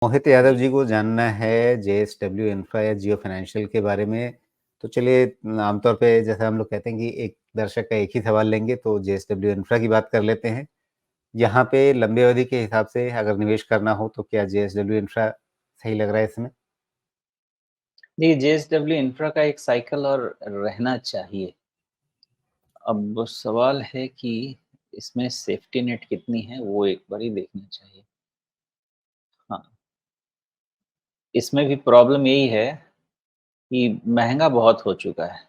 मोहित यादव जी। जी को जानना है जेएसडब्ल्यू इंफ्रा या जियो फाइनेंशियल के बारे में। तो चलिए आमतौर पे जैसा हम लोग कहते हैं कि एक दर्शक का एक ही सवाल लेंगे तो जेएसडब्ल्यू इंफ्रा की बात कर लेते हैं। यहाँ पे लंबी अवधि के हिसाब से अगर निवेश करना हो तो क्या जेएसडब्ल्यू इंफ्रा सही लग रहा है इसमें? देखिए, जेएसडब्ल्यू इंफ्रा का एक साइकिल और रहना चाहिए। अब सवाल है कि इसमें सेफ्टी नेट कितनी है, वो एक बारी देखना चाहिए। हाँ, इसमें भी प्रॉब्लम यही है कि महँगा बहुत हो चुका है,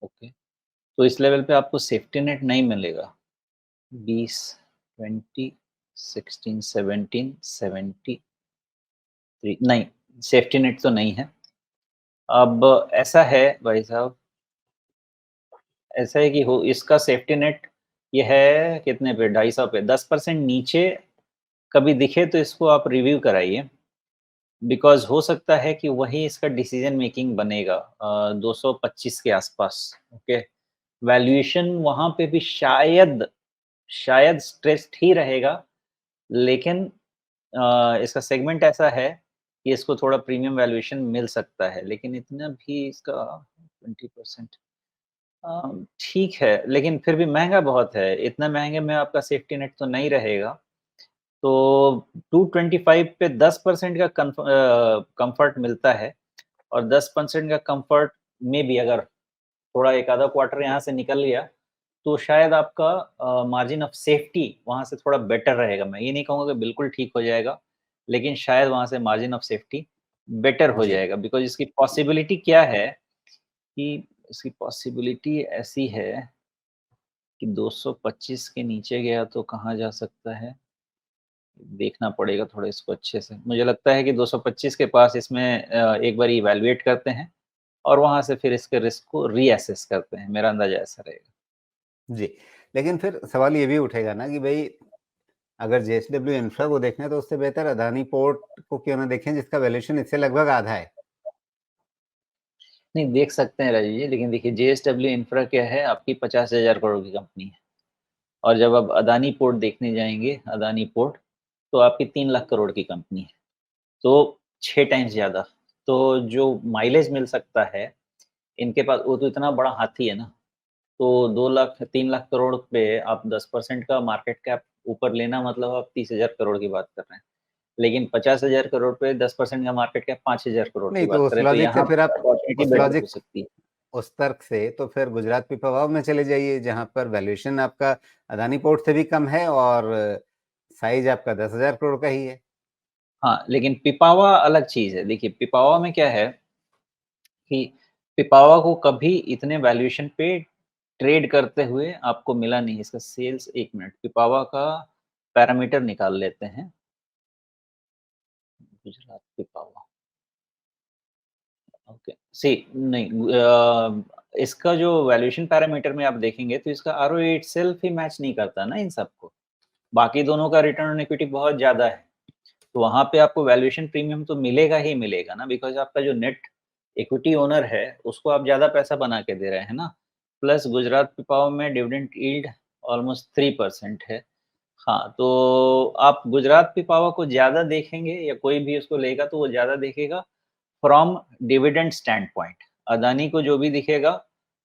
ओके? तो इस लेवल पे आपको सेफ्टी नेट नहीं मिलेगा। 20, 20, 16, 17, 73 नहीं, सेफ्टी नेट तो नहीं है। अब ऐसा है भाई साहब, ऐसा है कि हो इसका सेफ्टी नेट ये है कितने पे, 250 पे, 10% नीचे कभी दिखे तो इसको आप रिव्यू कराइए। बिकॉज़ हो सकता है कि वही इसका डिसीज़न मेकिंग बनेगा 225 के आसपास, ओके। वैल्यूएशन वहाँ पे भी शायद स्ट्रेस्ड ही रहेगा, लेकिन इसका सेगमेंट ऐसा है कि इसको थोड़ा प्रीमियम वैल्यूएशन मिल सकता है, लेकिन इतना भी इसका 20% ठीक है, लेकिन फिर भी महँगा बहुत है। इतना महँगे में आपका सेफ्टी नेट तो नहीं रहेगा। तो 225 पे 10% का कम्फ़र्ट मिलता है और 10% का कम्फ़र्ट में भी अगर थोड़ा एक आधा क्वार्टर यहाँ से निकल गया, तो शायद आपका मार्जिन ऑफ़ सेफ्टी वहाँ से थोड़ा बेटर रहेगा। मैं ये नहीं कहूँगा कि बिल्कुल ठीक हो जाएगा, लेकिन शायद वहाँ से मार्जिन ऑफ़ सेफ्टी बेटर हो जी। जाएगा। बिकॉज़ इसकी पॉसिबिलिटी क्या है कि इसकी पॉसिबिलिटी ऐसी है कि 225 के नीचे गया तो कहाँ जा सकता है? देखना पड़ेगा थोड़ा इसको अच्छे से। मुझे लगता है कि 225 के पास इसमें एक बारी इवैल्यूएट करते हैं और वहाँ से फिर इसके रिस्क को रीअसेस करते हैं। मेरा अंदाज़ा ऐसा रहेगा। जी, लेकिन फिर सवाल ये भी उठेगा ना कि भई अगर जेएसडब्ल्यू इंफ्रा को देखें तो उससे बेहतर अदानी पोर्ट को क्यों ना देखें जिसका वैल्यूएशन इससे लगभग आधा है। नहीं, देख सकते हैं राजीव जी, लेकिन देखिए जेएसडब्ल्यू इंफ्रा क्या है, आपकी 50,000 करोड़ की कंपनी है और जब आप अदानी पोर्ट देखने जाएँगे, अदानी पोर्ट, तो आपकी 3 लाख करोड़ की कंपनी है। तो 6 टाइम्स ज़्यादा। तो जो माइलेज मिल सकता है, इनके पास वो तो इतना बड़ा हाथी है ना। तो 2 लाख 3 लाख करोड़ पे आप 10% का मार्केट कैप ऊपर लेना मतलब आप 30,000 करोड़ की बात कर रहे हैं। लेकिन 50,000 करोड़ पे 10% का मार्केट कैप 5,000 करोड़ की नहीं बात तो उस करें, तो लॉजिक से यहाँ फिर पे आप अपॉर्च्युनिटी उस बेटर हो लॉजिक सकती है। उस तर्क से तो फिर गुजरात पीपावाव में चले जाइए जहाँ पर वैल्यूएशन आपका अदानी पोर्ट से भी कम है और साइज़ आपका 10,000 करोड़ का ही है। हाँ, लेकिन पिपावा अलग चीज़ है। देखिए, पिपावा में क्या है कि पिपावा को कभी इतने वैल्यूएशन पे ट्रेड करते हुए आपको मिला नहीं। इसका सेल्स 1 मिनट, पिपावा का पैरामीटर निकाल लेते हैं, गुजरात पिपावा। ओके, सी नहीं इसका जो वैल्यूएशन पैरामीटर में आप देखेंगे तो इसका आरओई इटसेल्फ ही मैच नहीं करता ना इन सबको। बाकी दोनों का रिटर्न ऑन इक्विटी बहुत ज़्यादा है। तो वहाँ पे आपको वैल्यूएशन प्रीमियम तो मिलेगा ही मिलेगा ना, बिकॉज़ आपका जो नेट इक्विटी ओनर है, उसको आप ज़्यादा पैसा बना के दे रहे हैं ना। प्लस गुजरात पिपावाव में डिविडेंड यील्ड ऑलमोस्ट 3% है। हाँ, तो आप गुजरात पिपावाव को ज़्यादा देखेंगे या कोई भी उसको लेगा तो वो ज़्यादा देखेगा from dividend stand point. Adani को जो भी दिखेगा,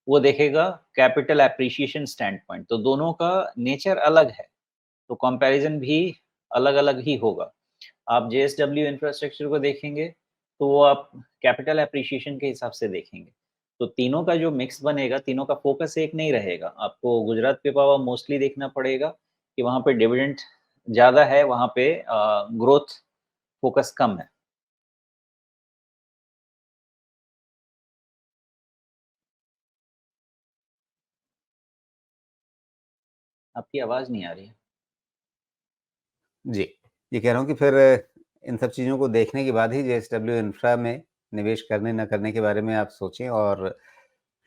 वो देखेगा कैपिटल एप्रिसिएशन स्टैंड पॉइंट। तो दोनों का नेचर अलग है, तो कंपैरिज़न भी अलग-अलग ही होगा। आप जेएसडब्ल्यू इंफ्रास्ट्रक्चर को देखेंगे, तो वो आप कैपिटल एप्रिसिएशन के हिसाब से देखेंगे। तो तीनों का जो मिक्स बनेगा, तीनों का फ़ोकस एक नहीं रहेगा। आपको गुजरात पिपावाव मोस्टली देखना पड़ेगा कि वहाँ पे डिविडेंड ज़्यादा है, वहाँ पे ग्रोथ फ़ोकस कम है। आपकी आवाज़ नहीं आ रही है। जी, ये कह रहा हूँ कि फिर इन सब चीज़ों को देखने के बाद ही जेएसडब्ल्यू इंफ्रा में निवेश करने न करने के बारे में आप सोचें और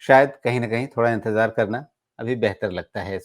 शायद कहीं न कहीं थोड़ा इंतज़ार करना अभी बेहतर लगता है।